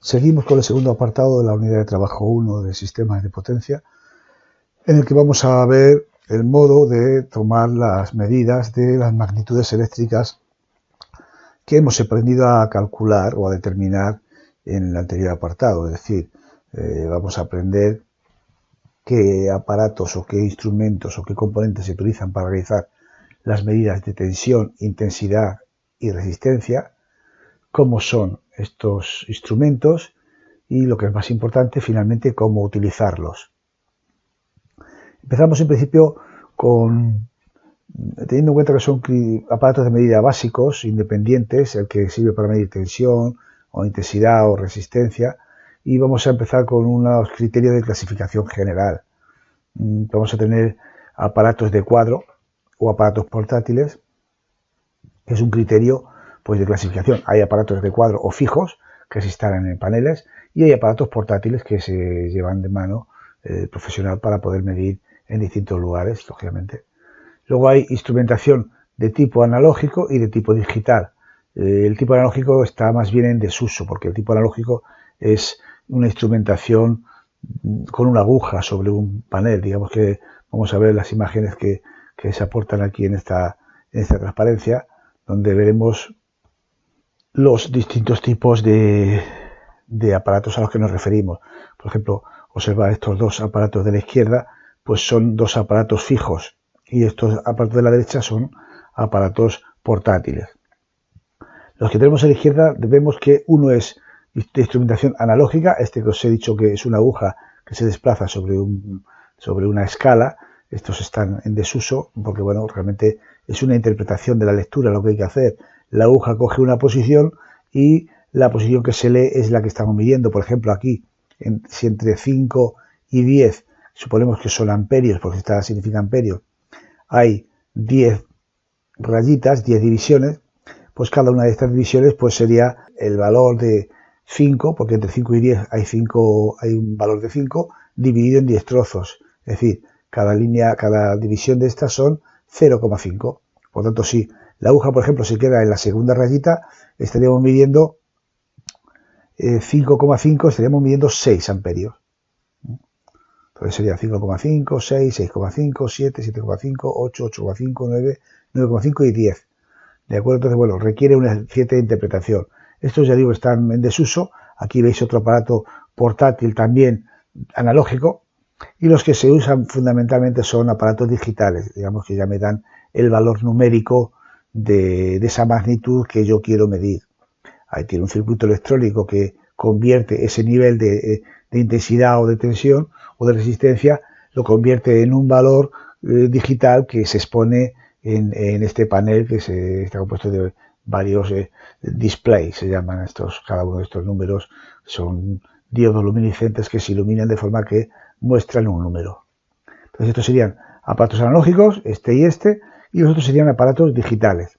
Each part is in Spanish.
Seguimos con el segundo apartado de la unidad de trabajo 1 de sistemas de potencia, en el que vamos a ver el modo de tomar las medidas de las magnitudes eléctricas que hemos aprendido a calcular o a determinar en el anterior apartado. Es decir, vamos a aprender qué aparatos o qué instrumentos o qué componentes se utilizan para realizar las medidas de tensión, intensidad y resistencia, cómo son estos instrumentos y, lo que es más importante, finalmente, cómo utilizarlos. Empezamos en principio teniendo en cuenta que son aparatos de medida básicos, independientes, el que sirve para medir tensión o intensidad o resistencia, y vamos a empezar con unos criterios de clasificación general. Vamos a tener aparatos de cuadro o aparatos portátiles, que es un criterio pues de clasificación. Hay aparatos de cuadro o fijos que se instalan en paneles y hay aparatos portátiles que se llevan de mano profesional para poder medir en distintos lugares, lógicamente. Luego hay instrumentación de tipo analógico y de tipo digital. El tipo analógico está más bien en desuso, porque el tipo analógico es una instrumentación con una aguja sobre un panel. Digamos que vamos a ver las imágenes que se aportan aquí en esta transparencia, donde veremos los distintos tipos de aparatos a los que nos referimos. Por ejemplo, observa estos dos aparatos de la izquierda, pues son dos aparatos fijos, y estos aparatos de la derecha son aparatos portátiles. Los que tenemos a la izquierda vemos que uno es de instrumentación analógica, este que os he dicho que es una aguja que se desplaza sobre una escala. Estos están en desuso porque, bueno, realmente es una interpretación de la lectura lo que hay que hacer. La aguja coge una posición y la posición que se lee es la que estamos midiendo. Por ejemplo, aquí, si entre 5 y 10, suponemos que son amperios, porque esta significa amperios, hay 10 rayitas, 10 divisiones, pues cada una de estas divisiones pues sería el valor de 5, porque entre 5 y 10 hay un valor de 5 dividido en 10 trozos. Es decir, cada división de estas son 0,5. Por tanto, si la aguja, por ejemplo, se queda en la segunda rayita, estaríamos midiendo 5,5, estaríamos midiendo 6 amperios. Entonces sería 5,5, 6, 6,5, 7, 7,5, 8, 8,5, 9, 9,5 y 10. ¿De acuerdo? Entonces, bueno, requiere una cierta interpretación. Estos, ya digo, están en desuso. Aquí veis otro aparato portátil también analógico. Y los que se usan fundamentalmente son aparatos digitales, digamos que ya me dan el valor numérico de esa magnitud que yo quiero medir. Ahí tiene un circuito electrónico que convierte ese nivel de intensidad o de tensión o de resistencia, lo convierte en un valor digital que se expone en este panel que está compuesto de varios displays, se llaman estos. Cada uno de estos números son diodos luminiscentes que se iluminan de forma que muestran un número. Entonces estos serían aparatos analógicos, este y los otros serían aparatos digitales.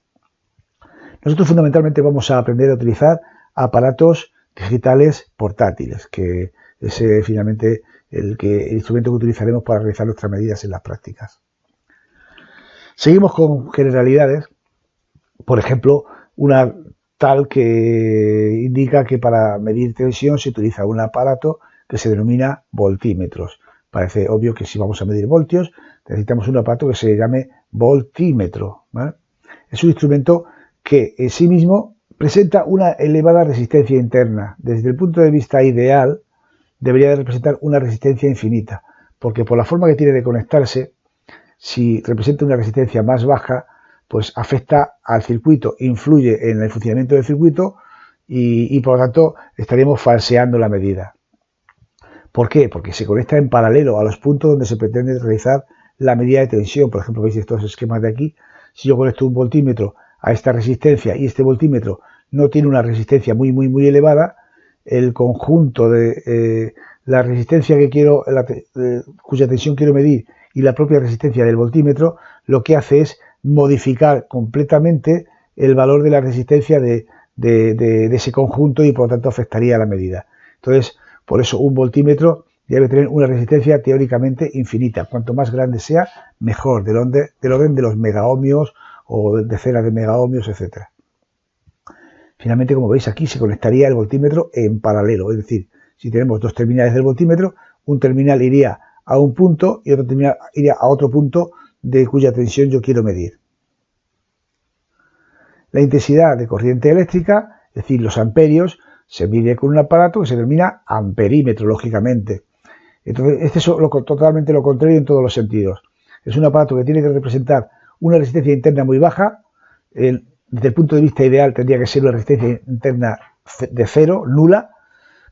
Nosotros fundamentalmente vamos a aprender a utilizar aparatos digitales portátiles, que es finalmente el instrumento que utilizaremos para realizar nuestras medidas en las prácticas. Seguimos con generalidades. Por ejemplo, una tal que indica que para medir tensión se utiliza un aparato que se denomina voltímetros. Parece obvio que si vamos a medir voltios necesitamos un aparato que se llame voltímetro, ¿vale? Es un instrumento que en sí mismo presenta una elevada resistencia interna. Desde el punto de vista ideal debería de representar una resistencia infinita, porque por la forma que tiene de conectarse, si representa una resistencia más baja, pues afecta al circuito, influye en el funcionamiento del circuito y por lo tanto estaríamos falseando la medida. ¿Por qué? Porque se conecta en paralelo a los puntos donde se pretende realizar la medida de tensión. Por ejemplo, veis estos esquemas de aquí. Si yo conecto un voltímetro a esta resistencia y este voltímetro no tiene una resistencia muy elevada, el conjunto de la resistencia que quiero, cuya tensión quiero medir, y la propia resistencia del voltímetro, lo que hace es modificar completamente el valor de la resistencia de ese conjunto y por lo tanto afectaría a la medida. Entonces, por eso un voltímetro debe tener una resistencia teóricamente infinita. Cuanto más grande sea, mejor, del orden de los megaohmios o decenas de megaohmios, etc. Finalmente, como veis aquí, se conectaría el voltímetro en paralelo. Es decir, si tenemos dos terminales del voltímetro, un terminal iría a un punto y otro terminal iría a otro punto de cuya tensión yo quiero medir. La intensidad de corriente eléctrica, es decir, los amperios, se mide con un aparato que se denomina amperímetro, lógicamente. Entonces, este es totalmente lo contrario en todos los sentidos. Es un aparato que tiene que representar una resistencia interna muy baja. Desde el punto de vista ideal tendría que ser una resistencia interna de cero, nula,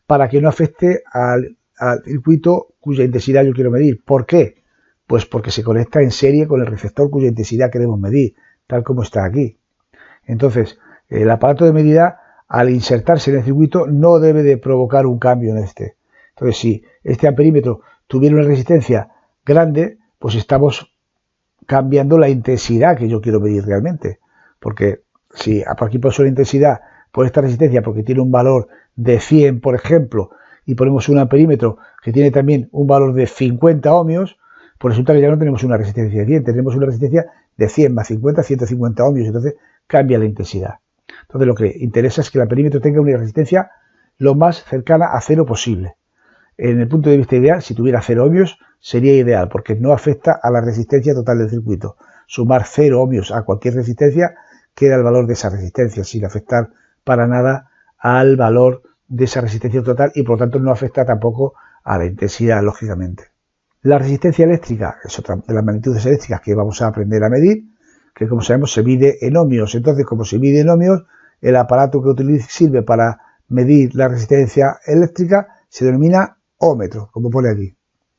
para que no afecte al circuito cuya intensidad yo quiero medir. ¿Por qué? Pues porque se conecta en serie con el receptor cuya intensidad queremos medir, tal como está aquí. Entonces, el aparato de medida, al insertarse en el circuito, no debe de provocar un cambio en este. Entonces, si este amperímetro tuviera una resistencia grande, pues estamos cambiando la intensidad que yo quiero medir realmente. Porque si por aquí puedo la intensidad por esta resistencia, porque tiene un valor de 100, por ejemplo, y ponemos un amperímetro que tiene también un valor de 50 ohmios, pues resulta que ya no tenemos una resistencia de 100, tenemos una resistencia de 100 más 50, 150 ohmios, entonces cambia la intensidad. Entonces lo que interesa es que el amperímetro tenga una resistencia lo más cercana a cero posible. En el punto de vista ideal, si tuviera 0 ohmios, sería ideal, porque no afecta a la resistencia total del circuito. Sumar 0 ohmios a cualquier resistencia queda el valor de esa resistencia, sin afectar para nada al valor de esa resistencia total y por lo tanto no afecta tampoco a la intensidad, lógicamente. La resistencia eléctrica es otra de las magnitudes eléctricas que vamos a aprender a medir, que como sabemos se mide en ohmios. Entonces, como se mide en ohmios, el aparato que sirve para medir la resistencia eléctrica se denomina ómetro, como pone aquí,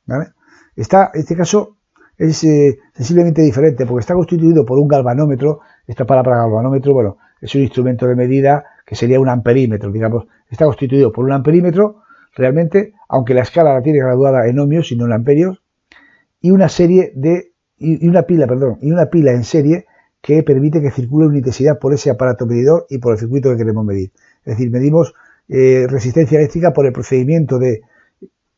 ¿vale? Este caso es sensiblemente diferente porque está constituido por un galvanómetro. Esta palabra galvanómetro, bueno, es un instrumento de medida que sería un amperímetro, digamos. Está constituido por un amperímetro, realmente, aunque la escala la tiene graduada en ohmios y no en amperios, y una pila en serie que permite que circule una intensidad por ese aparato medidor y por el circuito que queremos medir. Es decir, medimos resistencia eléctrica por el procedimiento de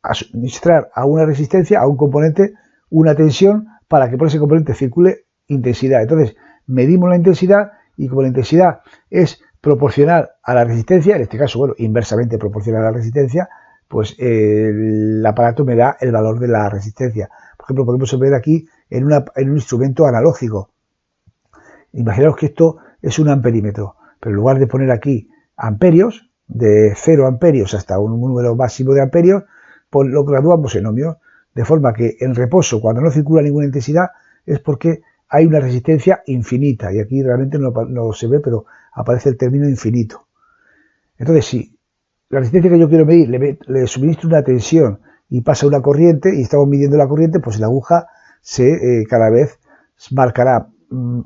administrar a una resistencia, a un componente, una tensión para que por ese componente circule intensidad. Entonces, medimos la intensidad y como la intensidad es proporcional a la resistencia, en este caso, bueno, inversamente proporcional a la resistencia, pues el aparato me da el valor de la resistencia. Por ejemplo, podemos ver aquí en un instrumento analógico. Imaginaos que esto es un amperímetro, pero en lugar de poner aquí amperios, de 0 amperios hasta un número máximo de amperios, pues lo graduamos en ohmios, de forma que en reposo, cuando no circula ninguna intensidad, es porque hay una resistencia infinita, y aquí realmente no se ve, pero aparece el término infinito. Entonces, si la resistencia que yo quiero medir le suministro una tensión y pasa una corriente, y estamos midiendo la corriente, pues la aguja cada vez marcará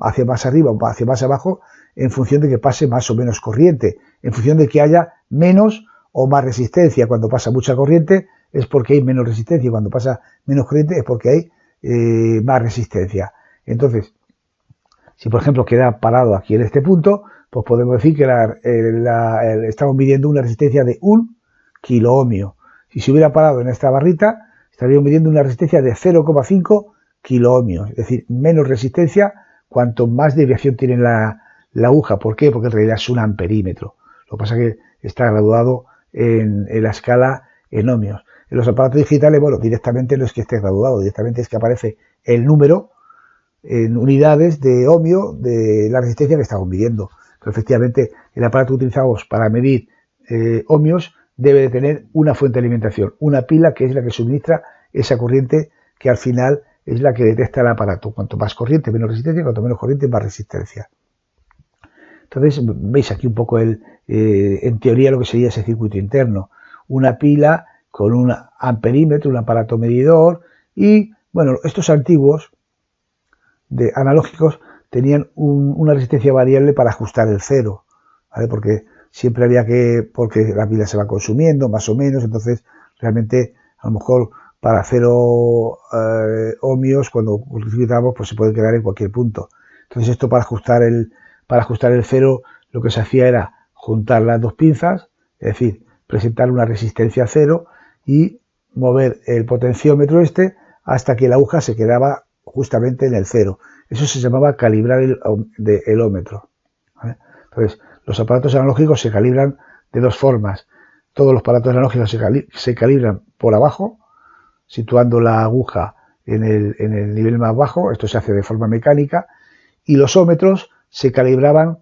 hacia más arriba o hacia más abajo en función de que pase más o menos corriente, en función de que haya menos o más resistencia. Cuando pasa mucha corriente es porque hay menos resistencia, y cuando pasa menos corriente es porque hay más resistencia. Entonces, si por ejemplo queda parado aquí en este punto, pues podemos decir que estamos midiendo una resistencia de 1 kiloohmio. Si se hubiera parado en esta barrita, estaríamos midiendo una resistencia de 0,5 kiloohmios, es decir, menos resistencia cuanto más desviación tiene la aguja. ¿Por qué? Porque en realidad es un amperímetro. Lo que pasa es que está graduado en la escala en ohmios. En los aparatos digitales, bueno, directamente no es que esté graduado, directamente es que aparece el número en unidades de ohmio de la resistencia que estamos midiendo. Pero efectivamente, el aparato que utilizamos para medir ohmios debe de tener una fuente de alimentación, una pila que es la que suministra esa corriente que al final es la que detecta el aparato. Cuanto más corriente, menos resistencia, cuanto menos corriente, más resistencia. Entonces, veis aquí un poco en teoría lo que sería ese circuito interno. Una pila con un amperímetro, un aparato medidor, y bueno, estos antiguos analógicos tenían una resistencia variable para ajustar el cero, ¿vale? Porque siempre había porque la pila se va consumiendo, más o menos, entonces realmente a lo mejor para 0 ohmios, cuando utilizamos, pues se puede quedar en cualquier punto. Entonces esto para ajustar el cero, lo que se hacía era juntar las dos pinzas, es decir, presentar una resistencia cero y mover el potenciómetro hasta que la aguja se quedaba justamente en el cero. Eso se llamaba calibrar el ómetro, ¿vale? Entonces, Los aparatos analógicos se calibran de dos formas. Todos los aparatos analógicos se calibran por abajo, situando la aguja en el nivel más bajo. Esto se hace de forma mecánica. Y los ómetros se calibraban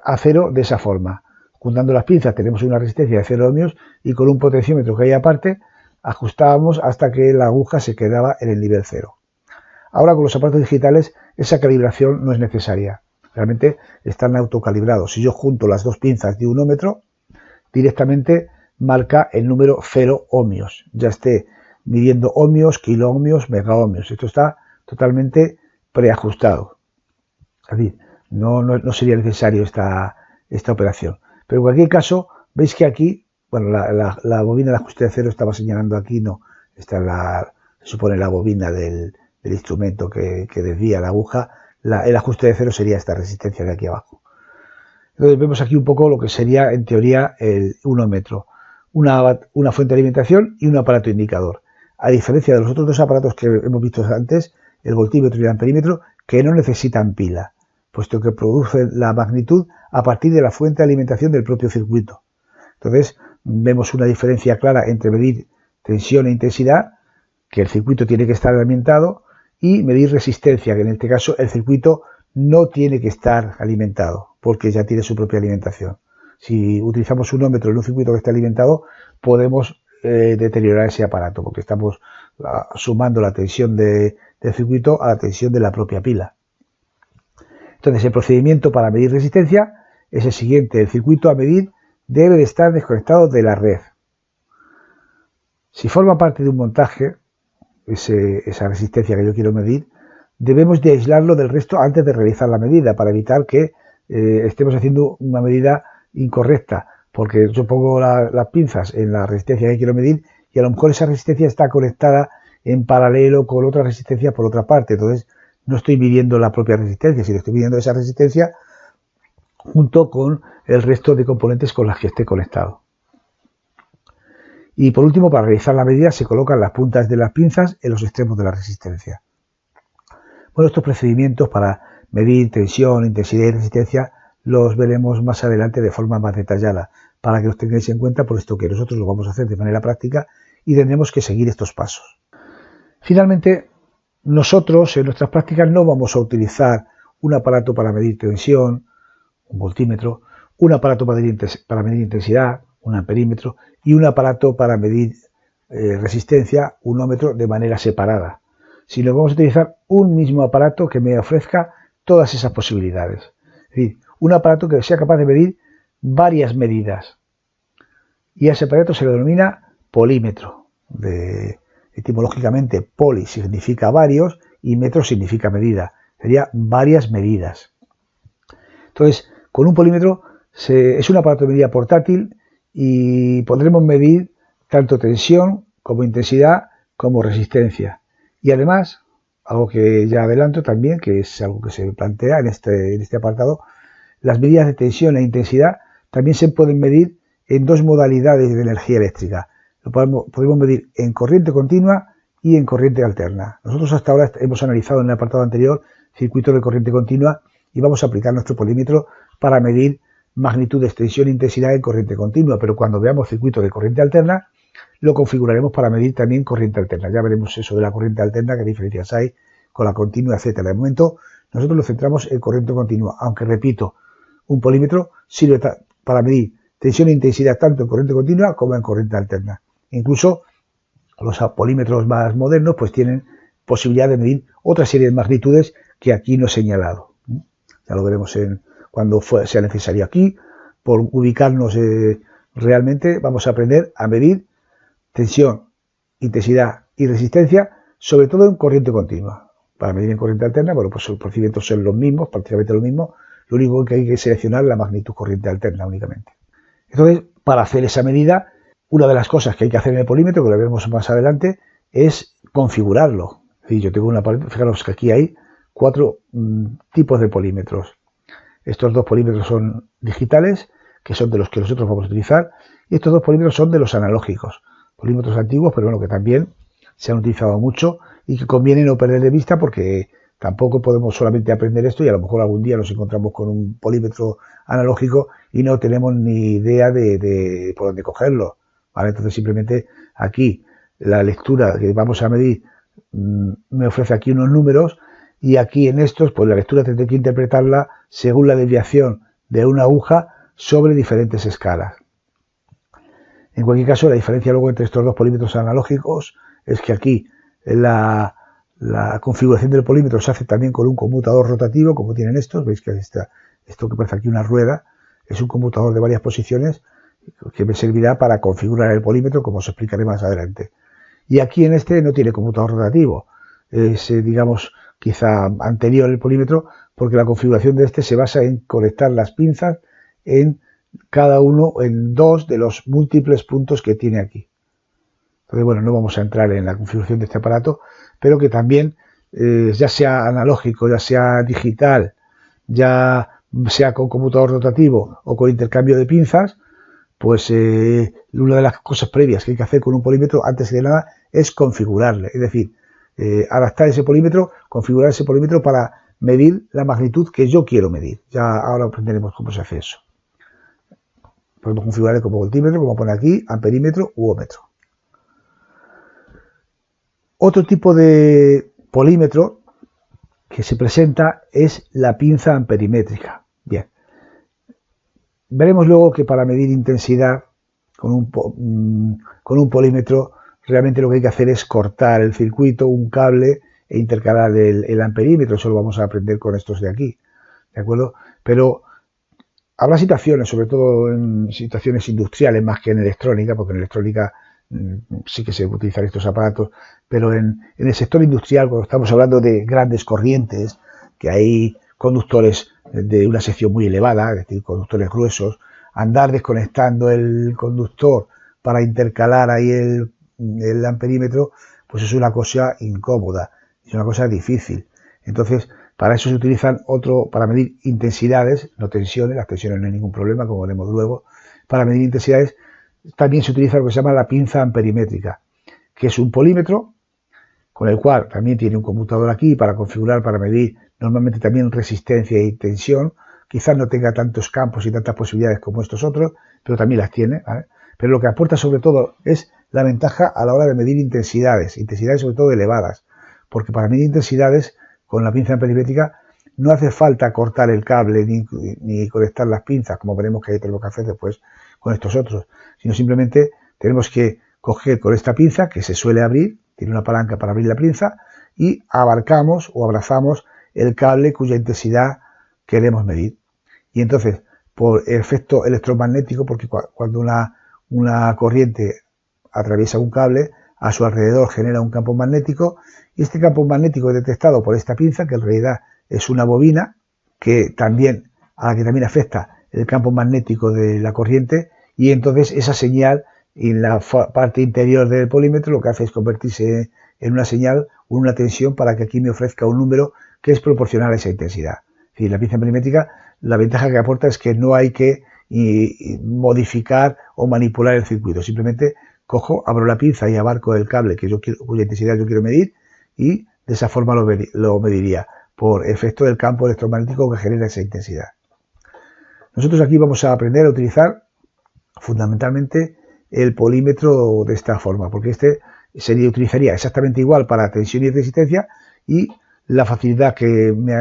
a cero de esa forma. Juntando las pinzas tenemos una resistencia de 0 ohmios y con un potenciómetro que hay aparte ajustábamos hasta que la aguja se quedaba en el nivel 0. Ahora con los aparatos digitales esa calibración no es necesaria. Realmente están autocalibrados. Si yo junto las dos pinzas de un ómetro, directamente marca el número 0 ohmios. Ya esté midiendo ohmios, kiloohmios, megaohmios. Esto está totalmente preajustado. Es decir, no sería necesario esta operación. Pero en cualquier caso, veis que aquí, bueno, la bobina de ajuste de cero estaba señalando aquí, no. Esta se supone la bobina del instrumento que desvía la aguja. El ajuste de cero sería esta resistencia de aquí abajo. Entonces vemos aquí un poco lo que sería, en teoría, un ohmetro. Una fuente de alimentación y un aparato indicador. A diferencia de los otros dos aparatos que hemos visto antes, el voltímetro y el amperímetro, que no necesitan pila, puesto que producen la magnitud a partir de la fuente de alimentación del propio circuito. Entonces, vemos una diferencia clara entre medir tensión e intensidad, que el circuito tiene que estar alimentado, y medir resistencia, que en este caso el circuito no tiene que estar alimentado, porque ya tiene su propia alimentación. Si utilizamos un ómetro en un circuito que está alimentado, podemos deteriorar ese aparato, porque estamos sumando la tensión del circuito a la tensión de la propia pila. Entonces, el procedimiento para medir resistencia es el siguiente. El circuito a medir debe de estar desconectado de la red. Si forma parte de un montaje, esa resistencia que yo quiero medir, debemos de aislarlo del resto antes de realizar la medida, para evitar que estemos haciendo una medida incorrecta, porque yo pongo las pinzas en la resistencia que quiero medir y a lo mejor esa resistencia está conectada en paralelo con otra resistencia por otra parte. Entonces, no estoy midiendo la propia resistencia, sino estoy midiendo esa resistencia junto con el resto de componentes con las que esté conectado. Y por último, para realizar la medida se colocan las puntas de las pinzas en los extremos de la resistencia. Bueno, estos procedimientos para medir tensión, intensidad y resistencia los veremos más adelante de forma más detallada, para que los tengáis en cuenta, puesto que nosotros lo vamos a hacer de manera práctica y tendremos que seguir estos pasos. Finalmente, nosotros en nuestras prácticas no vamos a utilizar un aparato para medir tensión, un voltímetro, un aparato para medir intensidad, un amperímetro, y un aparato para medir resistencia, un ohmetro, de manera separada, sino que vamos a utilizar un mismo aparato que me ofrezca todas esas posibilidades. Es decir, un aparato que sea capaz de medir varias medidas. Y a ese aparato se le denomina polímetro. Etimológicamente, poli significa varios y metro significa medida. Sería varias medidas. Entonces, con un polímetro es un aparato de medida portátil y podremos medir tanto tensión como intensidad como resistencia. Y además, algo que ya adelanto también, que es algo que se plantea en este apartado, las medidas de tensión e intensidad también se pueden medir en dos modalidades de energía eléctrica. Lo podemos medir en corriente continua y en corriente alterna. Nosotros hasta ahora hemos analizado en el apartado anterior circuitos de corriente continua y vamos a aplicar nuestro polímetro para medir magnitudes, tensión e intensidad en corriente continua, pero cuando veamos circuitos de corriente alterna lo configuraremos para medir también corriente alterna. Ya veremos eso de la corriente alterna, qué diferencias hay con la continua, etcétera. De momento nosotros nos centramos en corriente continua, aunque repito, un polímetro sirve para medir tensión e intensidad tanto en corriente continua como en corriente alterna. Incluso los polímetros más modernos pues tienen posibilidad de medir otra serie de magnitudes que aquí no he señalado. Ya lo veremos cuando sea necesario. Aquí, por ubicarnos realmente, vamos a aprender a medir tensión, intensidad y resistencia, sobre todo en corriente continua. Para medir en corriente alterna, bueno, pues los procedimientos son los mismos, prácticamente los mismos. Lo único que hay que seleccionar es la magnitud corriente alterna únicamente. Entonces, para hacer esa medida, una de las cosas que hay que hacer en el polímetro, que lo veremos más adelante, es configurarlo. Es decir, yo tengo una pared, fijaros que aquí hay 4 tipos de polímetros. Estos 2 polímetros son digitales, que son de los que nosotros vamos a utilizar, y estos 2 polímetros son de los analógicos. Polímetros antiguos, pero bueno, que también se han utilizado mucho y que conviene no perder de vista porque tampoco podemos solamente aprender esto y a lo mejor algún día nos encontramos con un polímetro analógico y no tenemos ni idea de por dónde cogerlo, ¿vale? Entonces simplemente aquí la lectura que vamos a medir me ofrece aquí unos números y aquí en estos pues la lectura tendré que interpretarla según la desviación de una aguja sobre diferentes escalas. En cualquier caso, la diferencia luego entre estos dos polímetros analógicos es que aquí la configuración del polímetro se hace también con un conmutador rotativo, como tienen estos. Veis que esto que parece aquí una rueda es un conmutador de varias posiciones que me servirá para configurar el polímetro, como os explicaré más adelante. Y aquí en este no tiene conmutador rotativo. Es, digamos, quizá anterior el polímetro, porque la configuración de este se basa en conectar las pinzas en cada uno en dos de los múltiples puntos que tiene aquí. Entonces, bueno, no vamos a entrar en la configuración de este aparato, pero que también, ya sea analógico, ya sea digital, ya sea con conmutador rotativo o con intercambio de pinzas, pues una de las cosas previas que hay que hacer con un polímetro, antes de nada, es configurarle. Es decir, adaptar ese polímetro, configurar ese polímetro para medir la magnitud que yo quiero medir. Ya ahora aprenderemos cómo se hace eso. Podemos configurarle como voltímetro, como pone aquí, amperímetro u ómetro. Otro tipo de polímetro que se presenta es la pinza amperimétrica. Bien. Veremos luego que para medir intensidad con un polímetro realmente lo que hay que hacer es cortar el circuito, un cable e intercalar el amperímetro. Eso lo vamos a aprender con estos de aquí. ¿De acuerdo? Pero habrá situaciones, sobre todo en situaciones industriales más que en electrónica, porque en electrónica sí que se utilizan estos aparatos, pero en el sector industrial, cuando estamos hablando de grandes corrientes, que hay conductores de una sección muy elevada, es decir, conductores gruesos, andar desconectando el conductor para intercalar ahí el amperímetro, pues es una cosa incómoda, es una cosa difícil. Entonces, para eso se utilizan para medir intensidades, no tensiones, las tensiones no hay ningún problema, como veremos luego. Para medir intensidades también se utiliza lo que se llama la pinza amperimétrica, que es un polímetro con el cual también tiene un conmutador aquí para configurar, para medir normalmente también resistencia y tensión. Quizás no tenga tantos campos y tantas posibilidades como estos otros, pero también las tiene, ¿vale? Pero lo que aporta sobre todo es la ventaja a la hora de medir intensidades sobre todo elevadas, porque para medir intensidades con la pinza amperimétrica no hace falta cortar el cable ni conectar las pinzas, como veremos que tenemos que hacer después con estos otros, sino simplemente tenemos que coger con esta pinza, que se suele abrir, tiene una palanca para abrir la pinza, y abarcamos o abrazamos el cable cuya intensidad queremos medir. Y entonces, por efecto electromagnético, porque cuando una corriente atraviesa un cable, a su alrededor genera un campo magnético, y este campo magnético es detectado por esta pinza, que en realidad es una bobina, a la que también afecta el campo magnético de la corriente, y entonces esa señal en la parte interior del polímetro lo que hace es convertirse en una señal o una tensión para que aquí me ofrezca un número que es proporcional a esa intensidad. Es decir, la pinza amperimétrica, la ventaja que aporta es que no hay que modificar o manipular el circuito. Simplemente abro la pinza y abarco el cable cuya intensidad yo quiero medir, y de esa forma lo mediría por efecto del campo electromagnético que genera esa intensidad. Nosotros aquí vamos a aprender a utilizar fundamentalmente el polímetro de esta forma, porque este utilizaría exactamente igual para tensión y resistencia, y la facilidad que me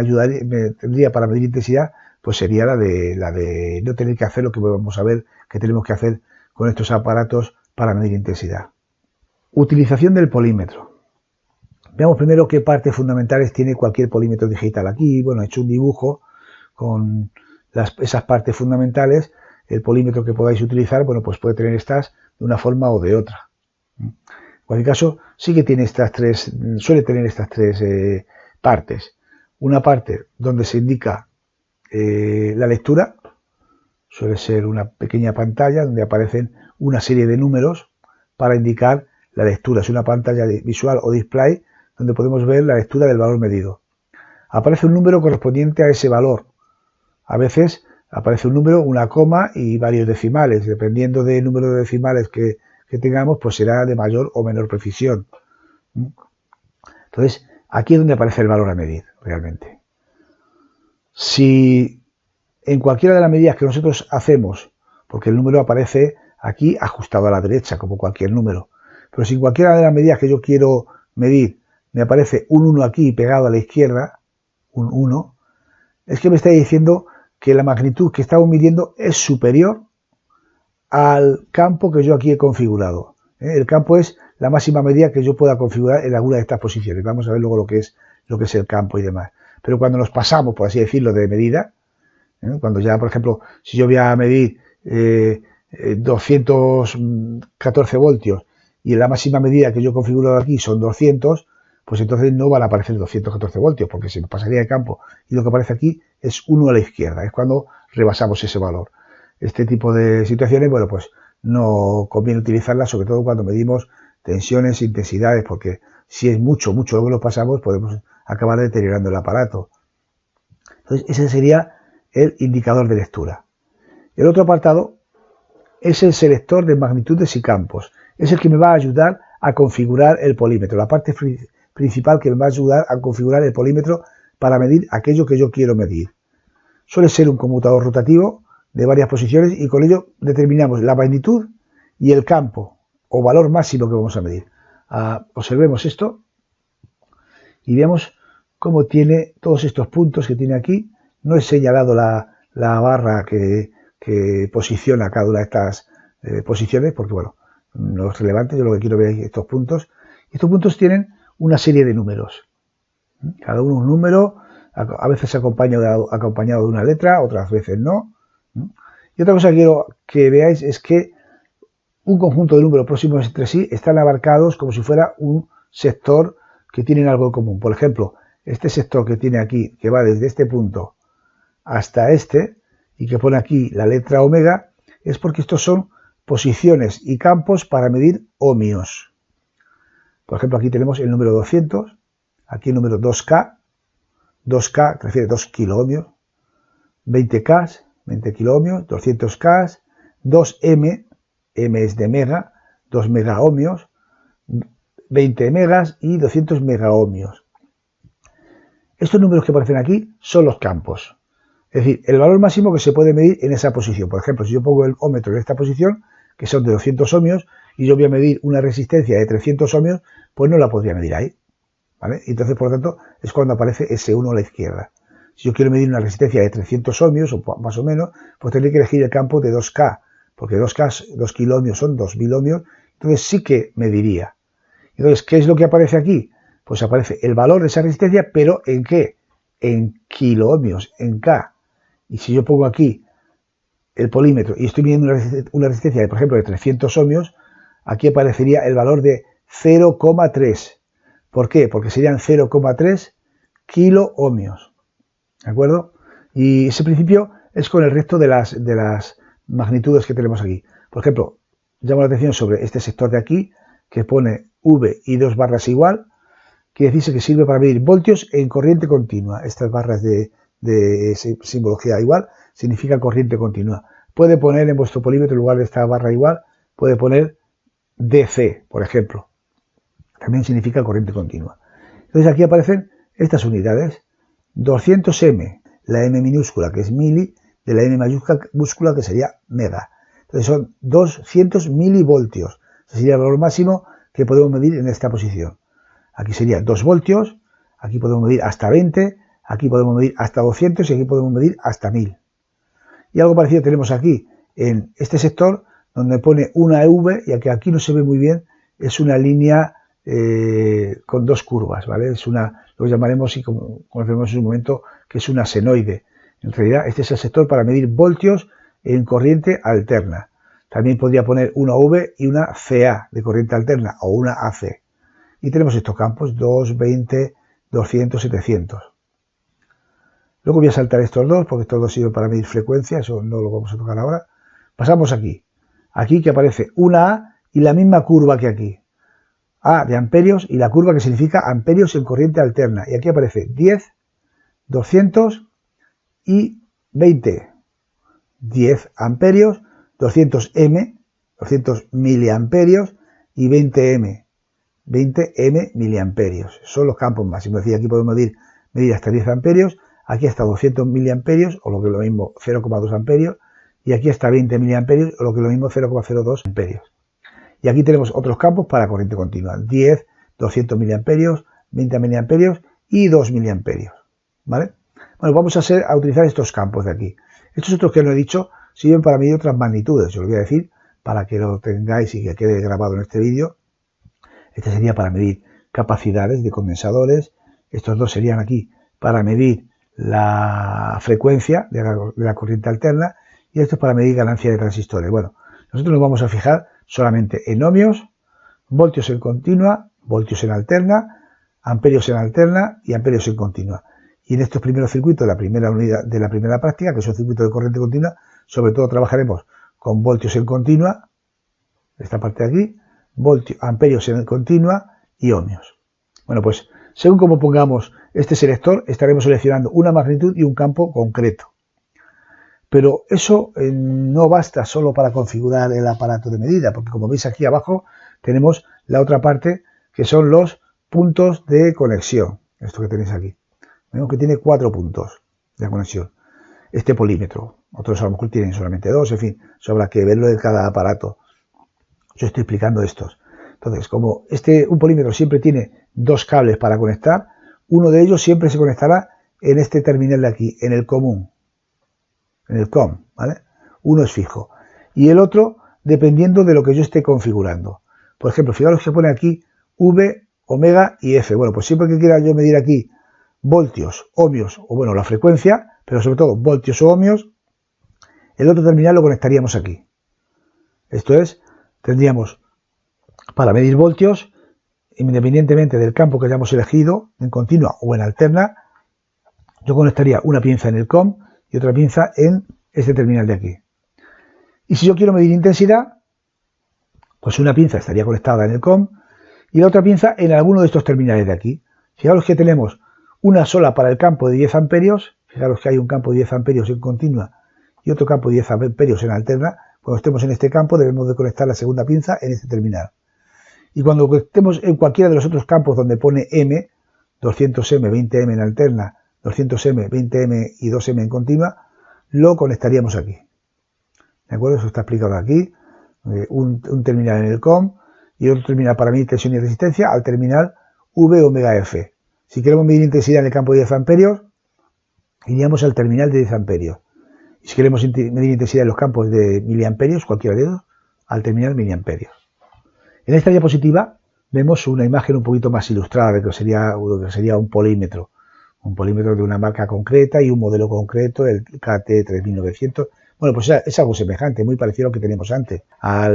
tendría para medir intensidad pues sería la de no tener que hacer lo que vamos a ver que tenemos que hacer con estos aparatos para medir intensidad. Utilización del polímetro. Veamos primero qué partes fundamentales tiene cualquier polímetro digital. Aquí, bueno, he hecho un dibujo con esas partes fundamentales. El polímetro que podáis utilizar, bueno, pues puede tener estas de una forma o de otra. En cualquier caso, sí que tiene suele tener estas tres partes. Una parte donde se indica la lectura, suele ser una pequeña pantalla donde aparecen una serie de números para indicar la lectura. Es una pantalla visual o display donde podemos ver la lectura del valor medido. Aparece un número correspondiente a ese valor. A veces aparece un número, una coma y varios decimales. Dependiendo del número de decimales que tengamos, pues será de mayor o menor precisión. Entonces, aquí es donde aparece el valor a medir realmente. Si en cualquiera de las medidas que nosotros hacemos, porque el número aparece aquí ajustado a la derecha, como cualquier número, pero si en cualquiera de las medidas que yo quiero medir me aparece un 1 aquí pegado a la izquierda, un 1, es que me está diciendo que la magnitud que estamos midiendo es superior al campo que yo aquí he configurado. El campo es la máxima medida que yo pueda configurar en alguna de estas posiciones. Vamos a ver luego lo que es el campo y demás. Pero cuando nos pasamos, por así decirlo, de medida, cuando ya, por ejemplo, si yo voy a medir 214 voltios y la máxima medida que yo he configurado aquí son 200, pues entonces no van a aparecer 214 voltios, porque se nos pasaría de campo y lo que aparece aquí es 1 a la izquierda, es cuando rebasamos ese valor. Este tipo de situaciones, bueno, pues no conviene utilizarlas, sobre todo cuando medimos tensiones, intensidades, porque si es mucho lo que nos pasamos, podemos acabar deteriorando el aparato. Entonces, ese sería el indicador de lectura. El otro apartado es el selector de magnitudes y campos. Es el que me va a ayudar a configurar el polímetro, la parte principal que me va a ayudar a configurar el polímetro para medir aquello que yo quiero medir. Suele ser un conmutador rotativo de varias posiciones y con ello determinamos la magnitud y el campo o valor máximo que vamos a medir. Observemos esto y veamos cómo tiene todos estos puntos que tiene aquí. No he señalado la barra que posiciona cada una de estas posiciones porque, bueno, no es relevante. Yo lo que quiero ver es estos puntos. Y estos puntos tienen una serie de números. Cada uno un número, a veces acompañado de una letra, otras veces no. Y otra cosa que quiero que veáis es que un conjunto de números próximos entre sí están abarcados como si fuera un sector que tienen algo en común. Por ejemplo, este sector que tiene aquí, que va desde este punto hasta este, y que pone aquí la letra omega, es porque estos son posiciones y campos para medir ohmios. Por ejemplo, aquí tenemos el número 200, aquí el número 2K, que refiere a 2 kiloohmios, 20K, 20 kiloohmios, 200K, 2M, M es de mega, 2 megaohmios, 20 megas y 200 megaohmios. Estos números que aparecen aquí son los campos. Es decir, el valor máximo que se puede medir en esa posición. Por ejemplo, si yo pongo el ohmmetro en esta posición, que son de 200 ohmios, y yo voy a medir una resistencia de 300 ohmios, pues no la podría medir ahí, ¿vale? Entonces, por lo tanto, es cuando aparece ese 1 a la izquierda. Si yo quiero medir una resistencia de 300 ohmios, o más o menos, pues tendré que elegir el campo de 2K, porque 2K, 2 kiloohmios son 2000 ohmios, entonces sí que mediría. Entonces, ¿qué es lo que aparece aquí? Pues aparece el valor de esa resistencia, pero ¿en qué? En kiloohmios, en K. Y si yo pongo aquí el polímetro y estoy midiendo una resistencia, de, por ejemplo, de 300 ohmios, aquí aparecería el valor de 0,3. ¿Por qué? Porque serían 0,3 kiloohmios. ¿De acuerdo? Y ese principio es con el resto de las magnitudes que tenemos aquí. Por ejemplo, llamo la atención sobre este sector de aquí, que pone V y 2 barras igual, quiere decirse que sirve para medir voltios en corriente continua. Estas barras de simbología igual significa corriente continua. Puede poner en vuestro polímetro, en lugar de esta barra igual, puede poner DC, por ejemplo. También significa corriente continua. Entonces aquí aparecen estas unidades. 200M, la M minúscula que es mili, de la M mayúscula que sería mega. Entonces son 200 milivoltios. Ese sería el valor máximo que podemos medir en esta posición. Aquí sería 2 voltios, aquí podemos medir hasta 20, aquí podemos medir hasta 200 y aquí podemos medir hasta 1000. Y algo parecido tenemos aquí en este sector donde pone una EV y aquí no se ve muy bien, es una línea con dos curvas, ¿vale? Es lo llamaremos, y como vemos en un momento, que es una senoide. En realidad este es el sector para medir voltios en corriente alterna. También podría poner una V y una CA de corriente alterna o una AC. Y tenemos estos campos 2, 20, 200, 700. Luego voy a saltar estos dos porque estos dos sirven para medir frecuencia, eso no lo vamos a tocar ahora. Pasamos aquí. Aquí que aparece una A y la misma curva que aquí. A de amperios y la curva que significa amperios en corriente alterna. Y aquí aparece 10, 200 y 20. 10 amperios, 200 M, 200 miliamperios y 20 M. 20 miliamperios. Son los campos máximos. Es decir, aquí podemos medir hasta 10 amperios, aquí hasta 200 miliamperios, o lo que es lo mismo 0,2 amperios, y aquí hasta 20 miliamperios, o lo que es lo mismo 0,02 amperios. Y aquí tenemos otros campos para corriente continua, 10, 200 miliamperios, 20 miliamperios y 2 miliamperios. ¿Vale? Bueno, vamos a utilizar estos campos de aquí. Estos otros que no he dicho sirven para medir otras magnitudes, yo lo voy a decir para que lo tengáis y que quede grabado en este vídeo. Este sería para medir capacidades de condensadores, estos dos serían aquí para medir la frecuencia de la corriente alterna y esto es para medir ganancia de transistores. Bueno, nosotros nos vamos a fijar solamente en ohmios, voltios en continua, voltios en alterna, amperios en alterna y amperios en continua. Y en estos primeros circuitos, la primera unidad de la primera práctica, que son circuitos de corriente continua, sobre todo trabajaremos con voltios en continua, esta parte de aquí, amperios en continua y ohmios. Bueno, pues según como pongamos este selector, estaremos seleccionando una magnitud y un campo concreto. Pero eso no basta solo para configurar el aparato de medida, porque como veis aquí abajo tenemos la otra parte que son los puntos de conexión. Esto que tenéis aquí. Vemos que tiene 4 puntos de conexión. Este polímetro. Otros a lo mejor tienen solamente 2, en fin, sobra que verlo en cada aparato. Yo estoy explicando estos. Entonces, como un polímetro siempre tiene 2 cables para conectar, uno de ellos siempre se conectará en este terminal de aquí, en el común. En el COM, ¿vale? Uno es fijo. Y el otro, dependiendo de lo que yo esté configurando. Por ejemplo, fijaros que pone aquí V, omega y F. Bueno, pues siempre que quiera yo medir aquí voltios, ohmios, o bueno, la frecuencia, pero sobre todo voltios o ohmios, el otro terminal lo conectaríamos aquí. Esto es, tendríamos para medir voltios, independientemente del campo que hayamos elegido, en continua o en alterna, yo conectaría una pinza en el COM y otra pinza en este terminal de aquí. Y si yo quiero medir intensidad, pues una pinza estaría conectada en el COM y la otra pinza en alguno de estos terminales de aquí. Fijaros que tenemos una sola para el campo de 10 amperios, fijaros que hay un campo de 10 amperios en continua y otro campo de 10 amperios en alterna. Cuando estemos en este campo debemos de conectar la segunda pinza en este terminal. Y cuando estemos en cualquiera de los otros campos donde pone M, 200M, 20M en alterna, 200M, 20M y 2M en continua, lo conectaríamos aquí. ¿De acuerdo? Eso está explicado aquí. Un terminal en el COM y otro terminal para medir tensión y resistencia al terminal V omega F. Si queremos medir intensidad en el campo de 10 amperios, iríamos al terminal de 10 amperios. Y si queremos medir intensidad en los campos de miliamperios, cualquiera de ellos, al terminal miliamperios. En esta diapositiva vemos una imagen un poquito más ilustrada de lo que sería un polímetro. Un polímetro de una marca concreta y un modelo concreto, el KT3900. Bueno, pues es algo semejante, muy parecido a lo que teníamos antes.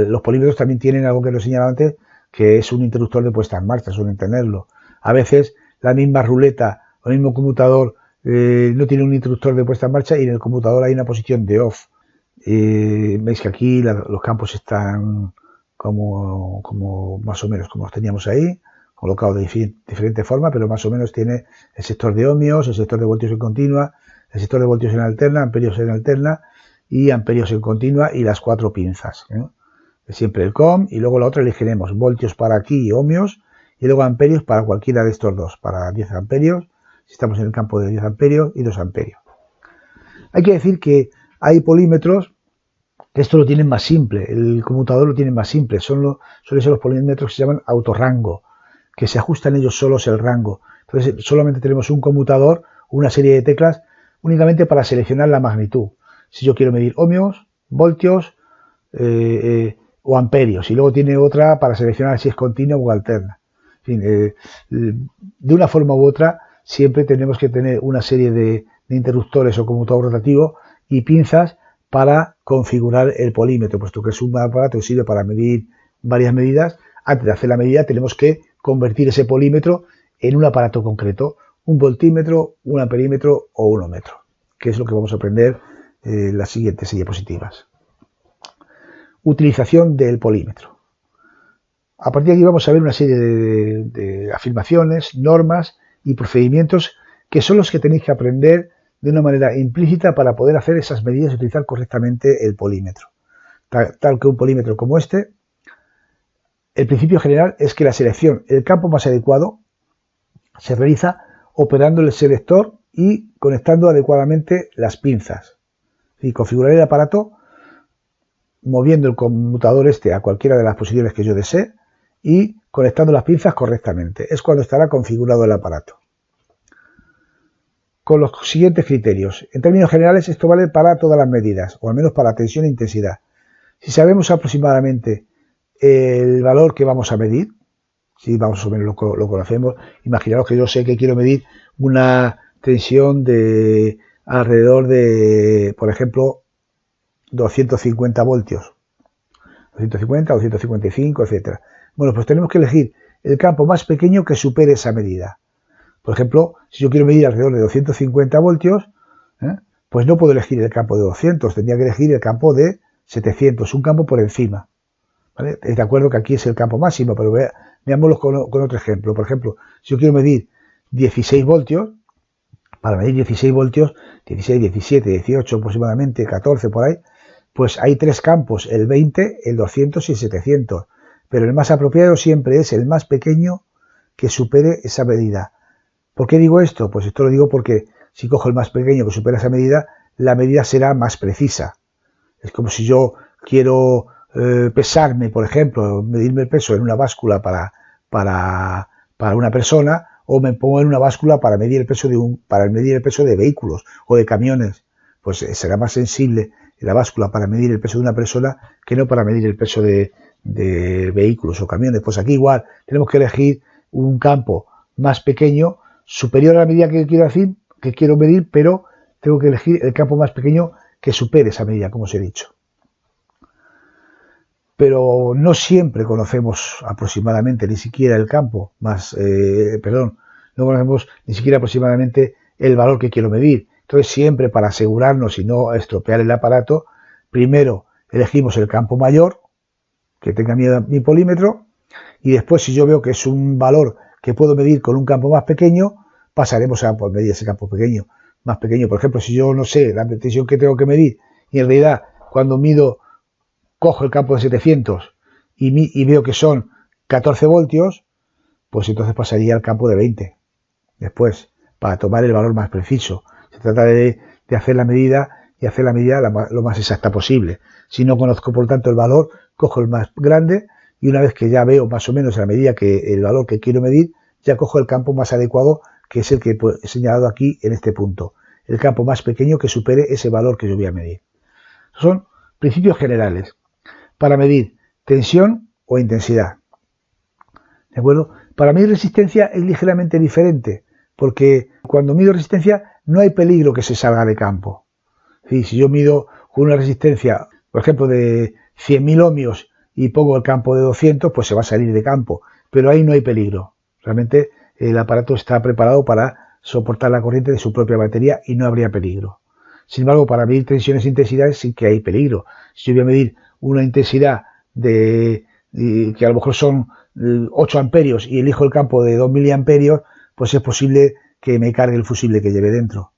Los polímetros también tienen algo que os he señalado antes, que es un interruptor de puesta en marcha, suelen tenerlo. A veces la misma ruleta o el mismo conmutador no tiene un interruptor de puesta en marcha y en el conmutador hay una posición de off. Veis que aquí los campos están como más o menos como los teníamos ahí, colocado de diferente forma, pero más o menos tiene el sector de ohmios, el sector de voltios en continua, el sector de voltios en alterna, amperios en alterna y amperios en continua y las 4 pinzas. Siempre el COM y luego la otra elegiremos voltios para aquí y ohmios y luego amperios para cualquiera de estos dos, para 10 amperios, si estamos en el campo de 10 amperios y 2 amperios. Hay que decir que hay polímetros que esto lo tienen más simple, el conmutador lo tiene más simple, suelen ser los polímetros que se llaman autorrango, que se ajustan ellos solos el rango. Entonces solamente tenemos un conmutador, una serie de teclas únicamente para seleccionar la magnitud. Si yo quiero medir ohmios, voltios o amperios, y luego tiene otra para seleccionar si es continua o alterna. En fin, de una forma u otra siempre tenemos que tener una serie de interruptores o conmutador rotativo y pinzas para configurar el polímetro, puesto que es un aparato que sirve para medir varias medidas. Antes de hacer la medida tenemos que convertir ese polímetro en un aparato concreto, un voltímetro, un amperímetro o un ohmmetro, que es lo que vamos a aprender en las siguientes diapositivas. Utilización del polímetro. A partir de aquí vamos a ver una serie de afirmaciones, normas y procedimientos que son los que tenéis que aprender de una manera implícita para poder hacer esas medidas y utilizar correctamente el polímetro. Tal que un polímetro como este el principio general es que la selección, el campo más adecuado, se realiza operando el selector y conectando adecuadamente las pinzas. Y configurar el aparato moviendo el conmutador a cualquiera de las posiciones que yo desee y conectando las pinzas correctamente. Es cuando estará configurado el aparato. Con los siguientes criterios. En términos generales, esto vale para todas las medidas, o al menos para tensión e intensidad. Si sabemos aproximadamente el valor que vamos a medir, si más o menos lo conocemos, imaginaos que yo sé que quiero medir una tensión de alrededor de, por ejemplo, 250 voltios, 250, 255, etcétera. Bueno, pues tenemos que elegir el campo más pequeño que supere esa medida. Por ejemplo, si yo quiero medir alrededor de 250 voltios, pues no puedo elegir el campo de 200, tendría que elegir el campo de 700, un campo por encima. ¿Vale? Es de acuerdo que aquí es el campo máximo, pero veámoslo con otro ejemplo. Por ejemplo, si yo quiero medir 16 voltios, para medir 16 voltios, 16, 17, 18 aproximadamente, 14 por ahí, pues hay tres campos, el 20, el 200 y el 700. Pero el más apropiado siempre es el más pequeño que supere esa medida. ¿Por qué digo esto? Pues esto lo digo porque si cojo el más pequeño que supera esa medida, la medida será más precisa. Es como si yo quiero pesarme, por ejemplo, medirme el peso en una báscula para una persona, o me pongo en una báscula para medir el peso de vehículos o de camiones. Pues será más sensible la báscula para medir el peso de una persona que no para medir el peso de vehículos o camiones. Pues aquí igual tenemos que elegir un campo más pequeño, superior a la medida que quiero medir, pero tengo que elegir el campo más pequeño que supere esa medida, como os he dicho. Pero no siempre conocemos aproximadamente ni siquiera el campo no conocemos ni siquiera aproximadamente el valor que quiero medir. Entonces siempre, para asegurarnos y no estropear el aparato, primero elegimos el campo mayor, que tenga mi polímetro, y después, si yo veo que es un valor que puedo medir con un campo más pequeño, pasaremos a medir ese campo más pequeño. Por ejemplo, si yo no sé la tensión que tengo que medir, y en realidad cuando cojo el campo de 700 y veo que son 14 voltios, pues entonces pasaría al campo de 20. Después, para tomar el valor más preciso. Se trata de hacer la medida y hacer la medida lo más exacta posible. Si no conozco, por tanto, el valor, cojo el más grande y una vez que ya veo más o menos la medida el valor que quiero medir, ya cojo el campo más adecuado, que es el que he señalado aquí en este punto. El campo más pequeño que supere ese valor que yo voy a medir. Son principios generales para medir tensión o intensidad. ¿De acuerdo? Para medir resistencia es ligeramente diferente, porque cuando mido resistencia no hay peligro que se salga de campo. ¿Sí? Si yo mido con una resistencia, por ejemplo, de 100.000 ohmios y pongo el campo de 200, pues se va a salir de campo, pero ahí no hay peligro. Realmente el aparato está preparado para soportar la corriente de su propia batería y no habría peligro. Sin embargo, para medir tensiones e intensidades sí que hay peligro. Si yo voy a medir una intensidad que a lo mejor son 8 amperios y elijo el campo de 2 miliamperios, pues es posible que me cargue el fusible que lleve dentro.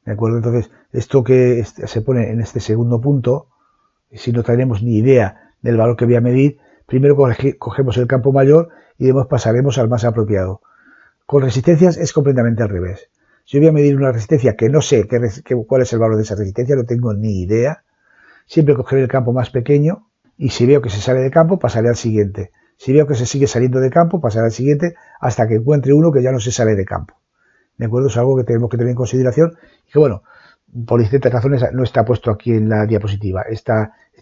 ¿De acuerdo? Entonces, esto que se pone en este segundo punto, si no tenemos ni idea del valor que voy a medir, primero cogemos el campo mayor y después pasaremos al más apropiado. Con resistencias es completamente al revés. Si yo voy a medir una resistencia que no sé cuál es el valor de esa resistencia, no tengo ni idea, siempre cogeré el campo más pequeño y si veo que se sale de campo, pasaré al siguiente. Si veo que se sigue saliendo de campo, pasaré al siguiente hasta que encuentre uno que ya no se sale de campo. ¿De acuerdo? Es algo que tenemos que tener en consideración y que, bueno, por distintas razones no está puesto aquí en la diapositiva. Este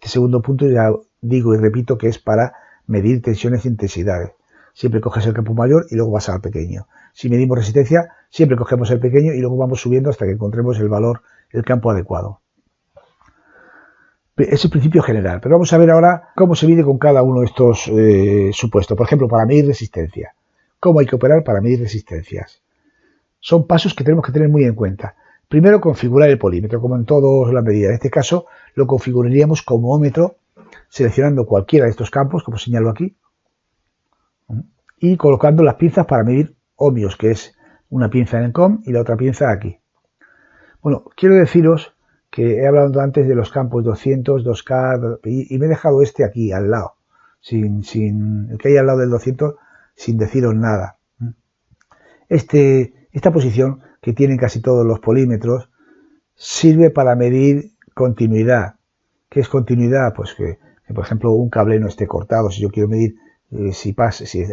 segundo punto ya digo y repito que es para medir tensiones e intensidades. Siempre coges el campo mayor y luego vas al pequeño. Si medimos resistencia, siempre cogemos el pequeño y luego vamos subiendo hasta que encontremos el campo adecuado. Es el principio general, pero vamos a ver ahora cómo se mide con cada uno de estos supuestos. Por ejemplo, para medir resistencia. ¿Cómo hay que operar para medir resistencias? Son pasos que tenemos que tener muy en cuenta. Primero, configurar el polímetro, como en todas las medidas. En este caso, lo configuraríamos como ohmímetro, seleccionando cualquiera de estos campos, como señalo aquí, y colocando las pinzas para medir ohmios, que es una pinza en el COM y la otra pinza aquí. Bueno, quiero deciros que he hablado antes de los campos 200, 2K y me he dejado este aquí al lado. el que hay al lado del 200, sin deciros nada. Esta posición que tienen casi todos los polímetros sirve para medir continuidad. ¿Qué es continuidad? Pues que por ejemplo, un cable no esté cortado. Si yo quiero medir si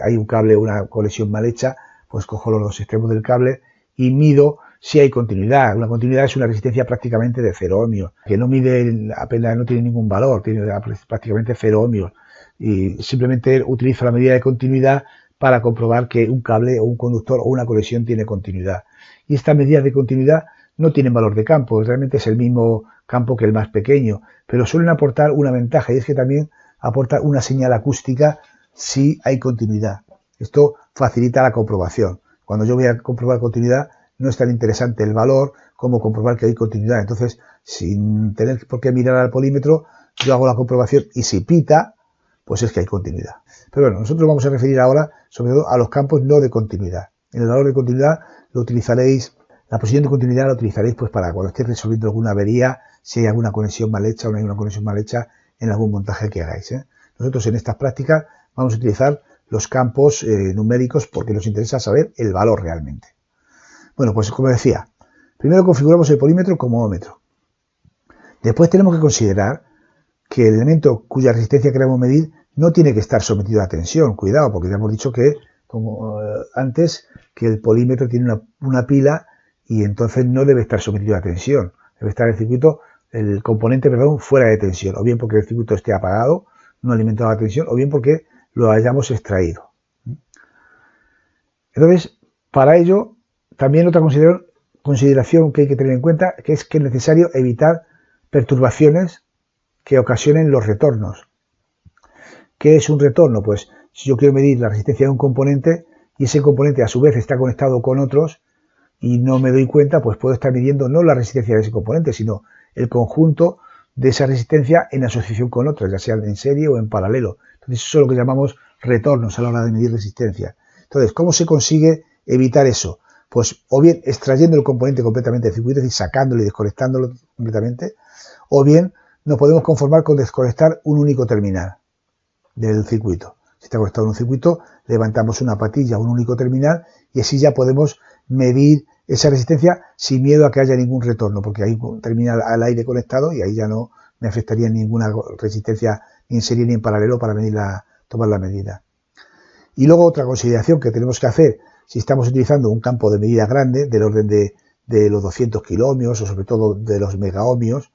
hay un cable o una conexión mal hecha, pues cojo los dos extremos del cable y mido si hay continuidad. Una continuidad es una resistencia prácticamente de 0 ohmios, que no mide apenas, no tiene ningún valor, tiene prácticamente 0 ohmios. Y simplemente utilizo la medida de continuidad para comprobar que un cable o un conductor o una conexión tiene continuidad. Y estas medidas de continuidad no tienen valor de campo, realmente es el mismo campo que el más pequeño, pero suelen aportar una ventaja, y es que también aporta una señal acústica si hay continuidad. Esto facilita la comprobación. Cuando yo voy a comprobar continuidad, no es tan interesante el valor como comprobar que hay continuidad. Entonces, sin tener por qué mirar al polímetro, yo hago la comprobación y si pita, pues es que hay continuidad. Pero bueno, nosotros vamos a referir ahora sobre todo a los campos no de continuidad. En el valor de continuidad lo utilizaréis, la posición de continuidad la utilizaréis pues para cuando estéis resolviendo alguna avería, si hay alguna conexión mal hecha o no hay una conexión mal hecha en algún montaje que hagáis. Nosotros en estas prácticas vamos a utilizar los campos numéricos porque nos interesa saber el valor realmente. Bueno, pues como decía, primero configuramos el polímetro como ohmmetro. Después tenemos que considerar que el elemento cuya resistencia queremos medir no tiene que estar sometido a tensión. Cuidado, porque ya hemos dicho que, como antes, que el polímetro tiene una pila y entonces no debe estar sometido a tensión. Debe estar el componente fuera de tensión, o bien porque el circuito esté apagado, no alimentado a tensión, o bien porque lo hayamos extraído. Entonces, para ello, también otra consideración que hay que tener en cuenta, que es necesario evitar perturbaciones que ocasionen los retornos. ¿Qué es un retorno? Pues si yo quiero medir la resistencia de un componente y ese componente a su vez está conectado con otros y no me doy cuenta, pues puedo estar midiendo no la resistencia de ese componente, sino el conjunto de esa resistencia en asociación con otras, ya sea en serie o en paralelo. Entonces eso es lo que llamamos retornos a la hora de medir resistencia. Entonces, ¿cómo se consigue evitar eso? Pues o bien extrayendo el componente completamente del circuito, es decir, sacándolo y desconectándolo completamente, o bien nos podemos conformar con desconectar un único terminal del circuito. Si está conectado en un circuito, levantamos una patilla, un único terminal, y así ya podemos medir esa resistencia sin miedo a que haya ningún retorno, porque hay un terminal al aire conectado y ahí ya no me afectaría ninguna resistencia ni en serie ni en paralelo para tomar la medida. Y luego otra consideración que tenemos que hacer si estamos utilizando un campo de medida grande, del orden de los 200 kiloohmios o sobre todo de los megaohmios,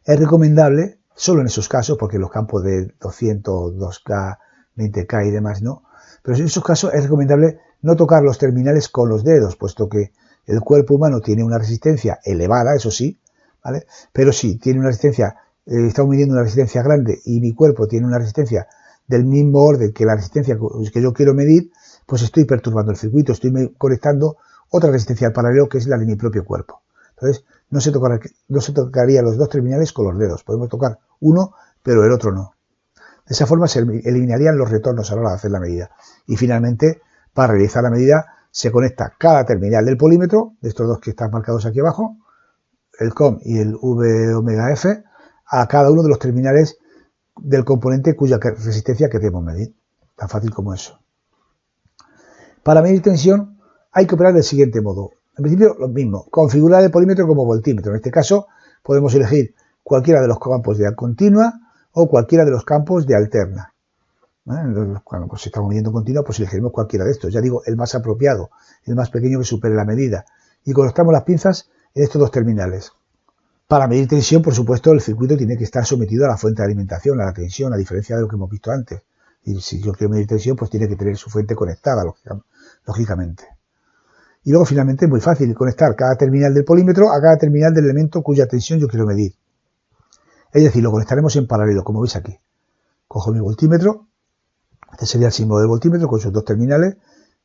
es recomendable, solo en esos casos, porque en los campos de 200, 2K, 20K y demás no, pero en esos casos es recomendable no tocar los terminales con los dedos, puesto que el cuerpo humano tiene una resistencia elevada, eso sí, ¿vale? Pero si tiene una resistencia, estamos midiendo una resistencia grande y mi cuerpo tiene una resistencia del mismo orden que la resistencia que yo quiero medir, pues estoy perturbando el circuito, estoy conectando otra resistencia al paralelo que es la de mi propio cuerpo. Entonces, no se tocaría los dos terminales con los dedos. Podemos tocar uno, pero el otro no. De esa forma se eliminarían los retornos a la hora de hacer la medida. Y finalmente, para realizar la medida, se conecta cada terminal del polímetro, de estos dos que están marcados aquí abajo, el COM y el VΩF, a cada uno de los terminales del componente cuya resistencia queremos medir. Tan fácil como eso. Para medir tensión hay que operar del siguiente modo. En principio lo mismo, configurar el polímetro como voltímetro. En este caso podemos elegir cualquiera de los campos de continua o cualquiera de los campos de alterna. Cuando pues, estamos midiendo continua, pues elegiremos cualquiera de estos. Ya digo, el más apropiado, el más pequeño que supere la medida. Y conectamos las pinzas en estos dos terminales. Para medir tensión, por supuesto, el circuito tiene que estar sometido a la fuente de alimentación, a la tensión, a diferencia de lo que hemos visto antes. Y si yo quiero medir tensión, pues tiene que tener su fuente conectada, lógicamente. Y luego, finalmente, es muy fácil conectar cada terminal del polímetro a cada terminal del elemento cuya tensión yo quiero medir. Es decir, lo conectaremos en paralelo, como veis aquí. Cojo mi voltímetro, este sería el símbolo del voltímetro con sus dos terminales,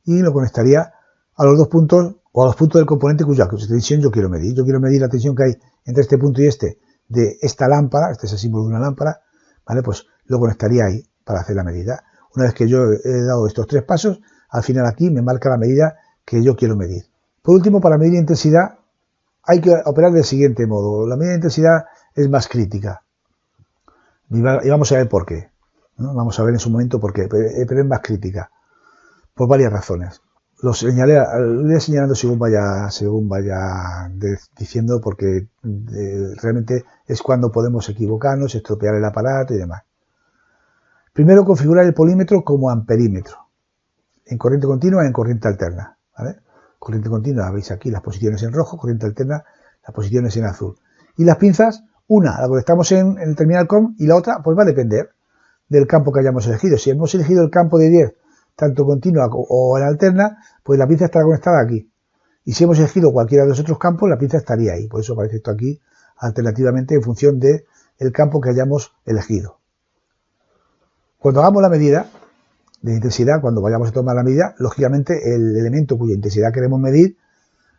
y lo conectaría a los dos puntos, o a los puntos del componente cuya tensión yo quiero medir. Yo quiero medir la tensión que hay entre este punto y este de esta lámpara, este es el símbolo de una lámpara, ¿vale? Pues lo conectaría ahí para hacer la medida. Una vez que yo he dado estos tres pasos, al final aquí me marca la medida que yo quiero medir. Por último, para medir intensidad hay que operar del siguiente modo. La medida de intensidad es más crítica. Y vamos a ver por qué. ¿no? Vamos a ver en su momento por qué, pero es más crítica, por varias razones. Lo iré señalando según vaya diciendo, porque realmente es cuando podemos equivocarnos, estropear el aparato y demás. Primero, configurar el polímetro como amperímetro, en corriente continua y en corriente alterna, ¿vale? Corriente continua, veis aquí las posiciones en rojo, corriente alterna, las posiciones en azul. Y las pinzas, una la conectamos en el terminal COM y la otra pues va a depender del campo que hayamos elegido. Si hemos elegido el campo de 10, tanto continua o en alterna, pues la pinza estará conectada aquí. Y si hemos elegido cualquiera de los otros campos, la pinza estaría ahí. Por eso aparece esto aquí alternativamente en función del campo que hayamos elegido. Cuando hagamos la medida de intensidad, cuando vayamos a tomar la medida, lógicamente el elemento cuya intensidad queremos medir,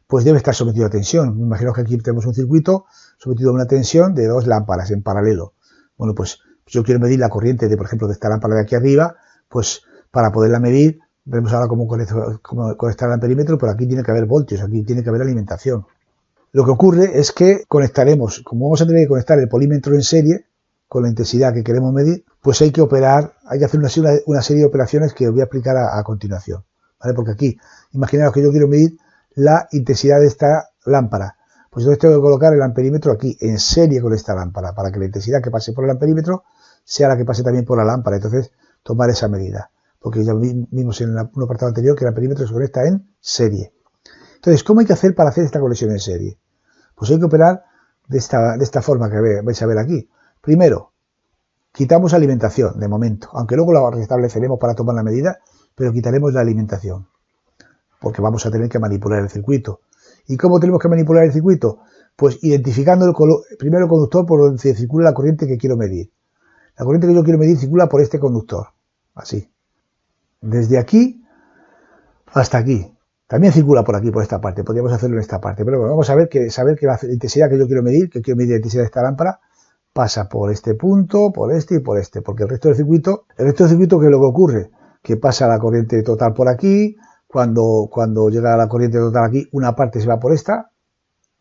pues debe estar sometido a tensión. Imaginaos que aquí tenemos un circuito sometido a una tensión de 2 lámparas en paralelo. Bueno, pues yo quiero medir la corriente de, por ejemplo, de esta lámpara de aquí arriba, pues para poderla medir, veremos ahora cómo conectar el amperímetro, pero aquí tiene que haber voltios, aquí tiene que haber alimentación. Lo que ocurre es que conectaremos, como vamos a tener que conectar el polímetro en serie, con la intensidad que queremos medir, pues hay que hacer una serie de operaciones que os voy a explicar a continuación, ¿vale? Porque aquí, imaginaos que yo quiero medir la intensidad de esta lámpara, pues entonces tengo que colocar el amperímetro aquí, en serie con esta lámpara, para que la intensidad que pase por el amperímetro sea la que pase también por la lámpara, entonces tomar esa medida, porque ya vimos en un apartado anterior que el amperímetro se conecta en serie. Entonces, ¿cómo hay que hacer para hacer esta conexión en serie? Pues hay que operar de esta forma que vais a ver aquí. Primero, quitamos alimentación, de momento, aunque luego la restableceremos para tomar la medida, pero quitaremos la alimentación, porque vamos a tener que manipular el circuito. ¿Y cómo tenemos que manipular el circuito? Pues identificando primero el conductor por donde circula la corriente que quiero medir. La corriente que yo quiero medir circula por este conductor, así. Desde aquí hasta aquí. También circula por aquí, por esta parte. Podríamos hacerlo en esta parte. Pero bueno, vamos a saber que la intensidad que yo quiero medir, la intensidad de esta lámpara, pasa por este punto, por este y por este. Porque el resto del circuito, ¿qué es lo que ocurre? Que pasa la corriente total por aquí. Cuando llega la corriente total aquí, una parte se va por esta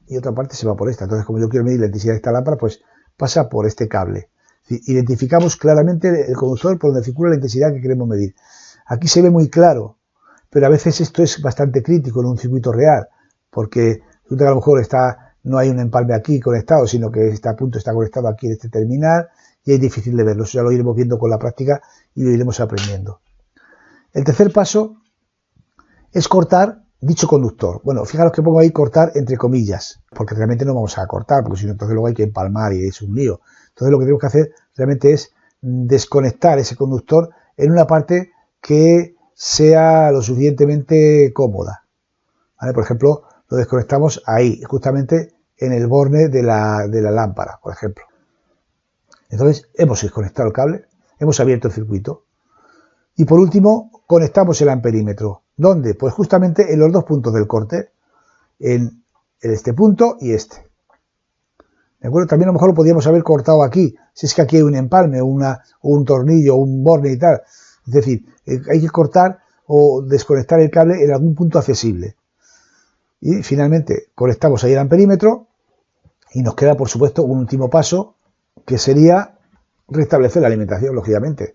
y otra parte se va por esta. Entonces, como yo quiero medir la intensidad de esta lámpara, pues pasa por este cable. Identificamos claramente el conductor por donde circula la intensidad que queremos medir. Aquí se ve muy claro, pero a veces esto es bastante crítico en un circuito real, porque a lo mejor no hay un empalme aquí conectado, sino que este punto está conectado aquí en este terminal y es difícil de verlo. Eso ya lo iremos viendo con la práctica y lo iremos aprendiendo. El tercer paso es cortar dicho conductor. Bueno, fijaros que pongo ahí cortar entre comillas, porque realmente no vamos a cortar, porque si no, entonces luego hay que empalmar y es un lío. Entonces lo que tenemos que hacer realmente es desconectar ese conductor en una parte que sea lo suficientemente cómoda, ¿vale? Por ejemplo, lo desconectamos ahí, justamente en el borne de la lámpara, por ejemplo. Entonces hemos desconectado el cable, hemos abierto el circuito y por último conectamos el amperímetro. ¿Dónde? Pues justamente en los dos puntos del corte, en este punto y este. ¿De acuerdo? También a lo mejor lo podríamos haber cortado aquí, si es que aquí hay un empalme, un tornillo, un borne y tal. Es decir, hay que cortar o desconectar el cable en algún punto accesible. Y finalmente conectamos ahí el amperímetro y nos queda, por supuesto, un último paso que sería restablecer la alimentación, lógicamente.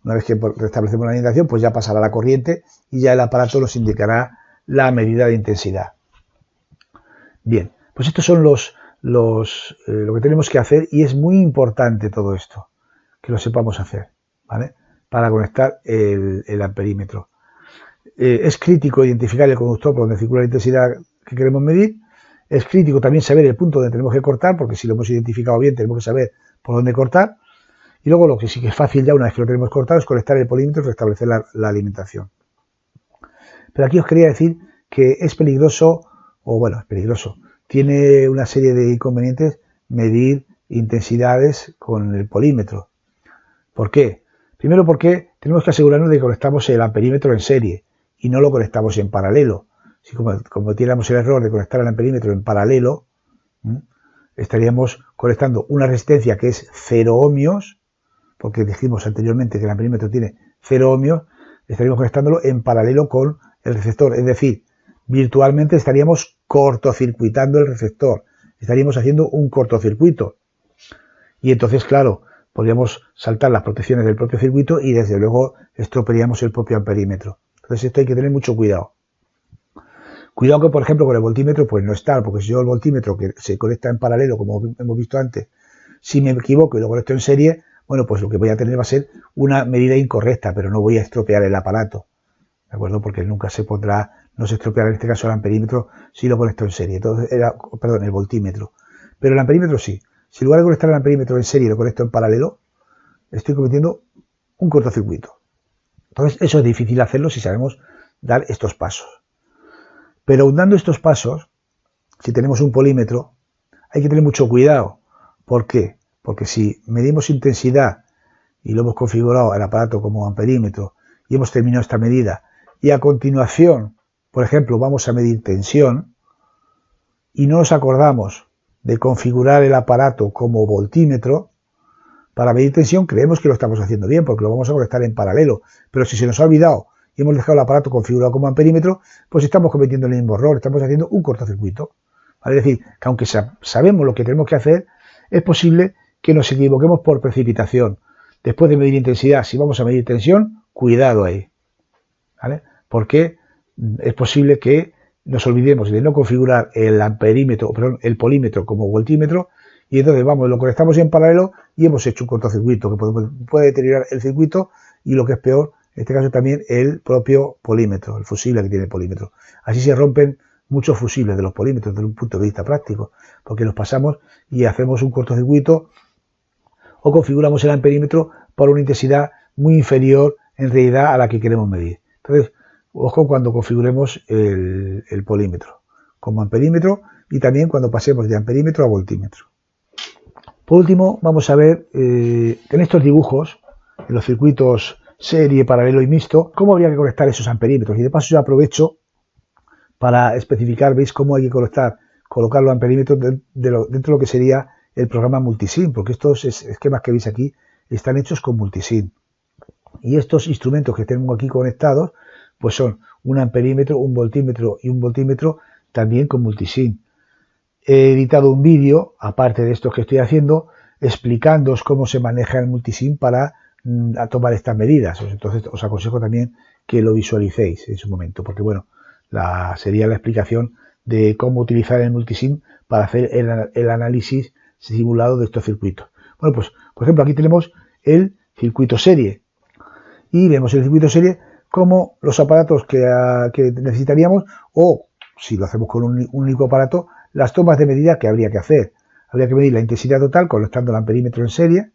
Una vez que restablecemos la alimentación, pues ya pasará la corriente y ya el aparato nos indicará la medida de intensidad. Bien, pues estos son lo que tenemos que hacer y es muy importante todo esto, que lo sepamos hacer, ¿vale? Para conectar el amperímetro. Es crítico identificar el conductor por donde circula la intensidad que queremos medir. Es crítico también saber el punto donde tenemos que cortar, porque si lo hemos identificado bien tenemos que saber por dónde cortar. Y luego lo que sí que es fácil ya una vez que lo tenemos cortado es conectar el polímetro y restablecer la alimentación. Pero aquí os quería decir que es peligroso, tiene una serie de inconvenientes medir intensidades con el polímetro. ¿Por qué? Primero porque tenemos que asegurarnos de que conectamos el amperímetro en serie y no lo conectamos en paralelo. Si cometiéramos el error de conectar el amperímetro en paralelo, estaríamos conectando una resistencia que es 0 ohmios, porque dijimos anteriormente que el amperímetro tiene 0 ohmios, estaríamos conectándolo en paralelo con el receptor. Es decir, virtualmente estaríamos cortocircuitando el receptor. Estaríamos haciendo un cortocircuito. Y entonces, claro, podríamos saltar las protecciones del propio circuito y desde luego estropearíamos el propio amperímetro. Entonces esto hay que tener mucho cuidado. Cuidado que, por ejemplo, con el voltímetro, pues no está, porque si yo el voltímetro que se conecta en paralelo, como hemos visto antes, si me equivoco y lo conecto en serie, bueno, pues lo que voy a tener va a ser una medida incorrecta, pero no voy a estropear el aparato, ¿de acuerdo? Porque nunca se podrá, no se estropeará en este caso el amperímetro si lo conecto en serie. Entonces perdón, el voltímetro. Pero el amperímetro sí. Si en lugar de conectar el amperímetro en serie lo conecto en paralelo, estoy cometiendo un cortocircuito. Entonces eso es difícil hacerlo si sabemos dar estos pasos. Pero aun dando estos pasos, si tenemos un polímetro, hay que tener mucho cuidado. ¿Por qué? Porque si medimos intensidad y lo hemos configurado el aparato como amperímetro y hemos terminado esta medida y a continuación, por ejemplo, vamos a medir tensión y no nos acordamos de configurar el aparato como voltímetro, para medir tensión creemos que lo estamos haciendo bien porque lo vamos a conectar en paralelo, pero si se nos ha olvidado y hemos dejado el aparato configurado como amperímetro, pues estamos cometiendo el mismo error, estamos haciendo un cortocircuito. ¿Vale? Es decir, que aunque sabemos lo que tenemos que hacer, es posible que nos equivoquemos por precipitación. Después de medir intensidad, si vamos a medir tensión, cuidado ahí, ¿vale? Porque es posible que nos olvidemos de no configurar el amperímetro, perdón, el polímetro como voltímetro, y entonces lo conectamos en paralelo y hemos hecho un cortocircuito que puede deteriorar el circuito y lo que es peor, en este caso también el propio polímetro, el fusible que tiene el polímetro. Así se rompen muchos fusibles de los polímetros desde un punto de vista práctico, porque los pasamos y hacemos un cortocircuito o configuramos el amperímetro por una intensidad muy inferior en realidad a la que queremos medir. Entonces, ojo cuando configuremos el polímetro como amperímetro y también cuando pasemos de amperímetro a voltímetro. Por último, vamos a ver en estos dibujos, en los circuitos serie, paralelo y mixto, cómo habría que conectar esos amperímetros. Y de paso yo aprovecho para especificar, veis cómo hay que colocar los amperímetros dentro de lo que sería el programa Multisim, porque estos esquemas que veis aquí están hechos con Multisim. Y estos instrumentos que tengo aquí conectados, pues son un amperímetro, un voltímetro y un voltímetro también con Multisim. He editado un vídeo, aparte de esto que estoy haciendo, explicándoos cómo se maneja el Multisim para tomar estas medidas. Entonces os aconsejo también que lo visualicéis en su momento, porque bueno, sería la explicación de cómo utilizar el Multisim para hacer el análisis simulado de estos circuitos. Bueno, pues por ejemplo aquí tenemos el circuito serie y vemos el circuito serie como los aparatos que necesitaríamos, o si lo hacemos con un único aparato, las tomas de medida que habría que hacer. Habría que medir la intensidad total conectando el amperímetro en serie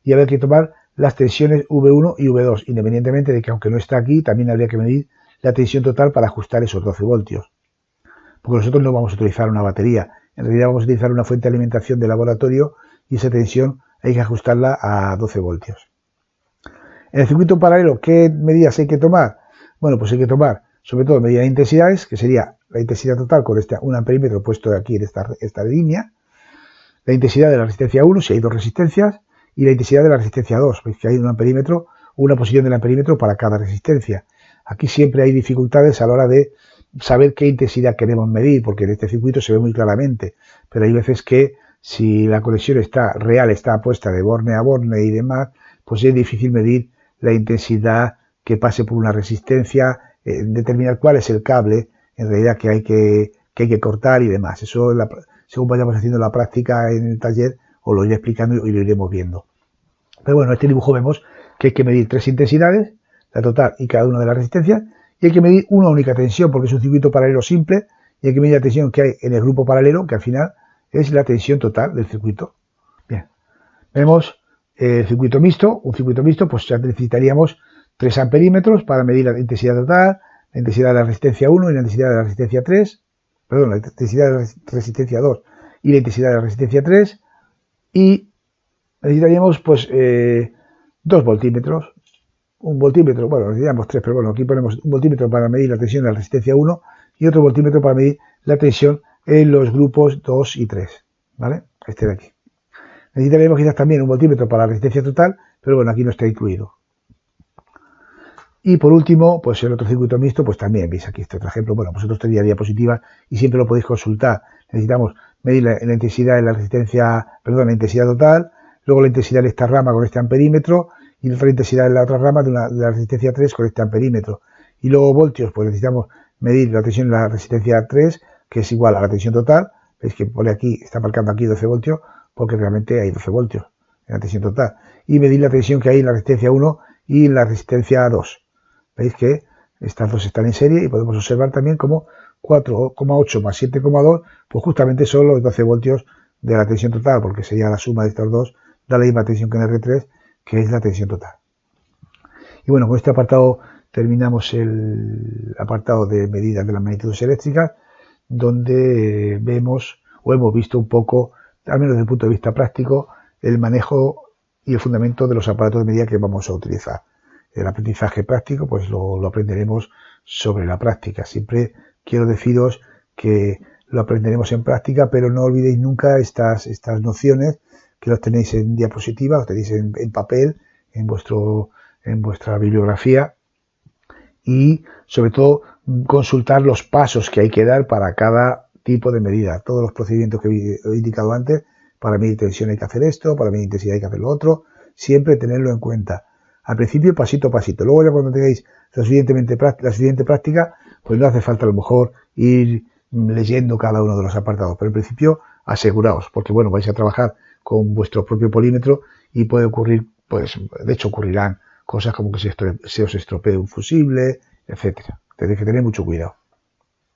y habría que tomar las tensiones V1 y V2, independientemente de que aunque no está aquí, también habría que medir la tensión total para ajustar esos 12 voltios. Porque nosotros no vamos a utilizar una batería, en realidad vamos a utilizar una fuente de alimentación de laboratorio y esa tensión hay que ajustarla a 12 voltios. En el circuito paralelo, ¿qué medidas hay que tomar? Bueno, pues hay que tomar sobre todo medidas de intensidades, que sería la intensidad total con un amperímetro puesto aquí en esta línea, la intensidad de la resistencia 1, si hay dos resistencias, y la intensidad de la resistencia 2, que hay un amperímetro o una posición del amperímetro para cada resistencia. Aquí siempre hay dificultades a la hora de saber qué intensidad queremos medir, porque en este circuito se ve muy claramente, pero hay veces que si la conexión está puesta de borne a borne y demás, pues es difícil medir la intensidad que pase por una resistencia, determinar cuál es el cable en realidad que hay que cortar y demás. Eso según vayamos haciendo la práctica en el taller os lo iré explicando y lo iremos viendo. Pero bueno, en este dibujo vemos que hay que medir tres intensidades, la total y cada una de las resistencias, y hay que medir una única tensión porque es un circuito paralelo simple y hay que medir la tensión que hay en el grupo paralelo, que al final es la tensión total del circuito. Bien, vemos el circuito mixto. Un circuito mixto, pues ya necesitaríamos 3 amperímetros para medir la intensidad total, la intensidad de la resistencia 1 y la intensidad de la resistencia 3, perdón, la intensidad de la resistencia 2 y la intensidad de la resistencia 3, y necesitaríamos pues 2 voltímetros, un voltímetro, bueno, necesitamos 3, pero bueno, aquí ponemos un voltímetro para medir la tensión de la resistencia 1 y otro voltímetro para medir la tensión en los grupos 2 y 3, ¿vale? Este de aquí. Necesitaríamos quizás también un voltímetro para la resistencia total, pero bueno, aquí no está incluido. Y por último, pues el otro circuito mixto, pues también, veis aquí este otro ejemplo, bueno, vosotros tenéis diapositivas y siempre lo podéis consultar. Necesitamos medir la intensidad de la resistencia, perdón, la intensidad total, luego la intensidad de esta rama con este amperímetro y la otra intensidad de la otra rama de la resistencia 3 con este amperímetro. Y luego voltios, pues necesitamos medir la tensión de la resistencia 3, que es igual a la tensión total. Veis que pone aquí, está marcando aquí 12 voltios, porque realmente hay 12 voltios en la tensión total. Y medir la tensión que hay en la resistencia 1 y en la resistencia 2. Veis que estas dos están en serie y podemos observar también como 4,8 más 7,2, pues justamente son los 12 voltios de la tensión total, porque sería la suma de estos dos, da la misma tensión que en R3, que es la tensión total. Y bueno, con este apartado terminamos el apartado de medidas de las magnitudes eléctricas, donde vemos o hemos visto un poco, al menos desde el punto de vista práctico, el manejo y el fundamento de los aparatos de medida que vamos a utilizar. El aprendizaje práctico, pues lo aprenderemos sobre la práctica. Siempre quiero deciros que lo aprenderemos en práctica, pero no olvidéis nunca estas nociones, que las tenéis en diapositiva, las tenéis en papel, en vuestra bibliografía, y sobre todo consultar los pasos que hay que dar para cada tipo de medida. Todos los procedimientos que he indicado antes, para medir tensión hay que hacer esto, para medir intensidad hay que hacer lo otro, siempre tenerlo en cuenta. Al principio pasito a pasito, luego ya cuando tengáis la suficiente práctica, pues no hace falta a lo mejor ir leyendo cada uno de los apartados, pero en principio aseguraos, porque bueno, vais a trabajar con vuestro propio polímetro y puede ocurrir, pues de hecho ocurrirán cosas como que se os estropee un fusible, etcétera. Tenéis que tener mucho cuidado.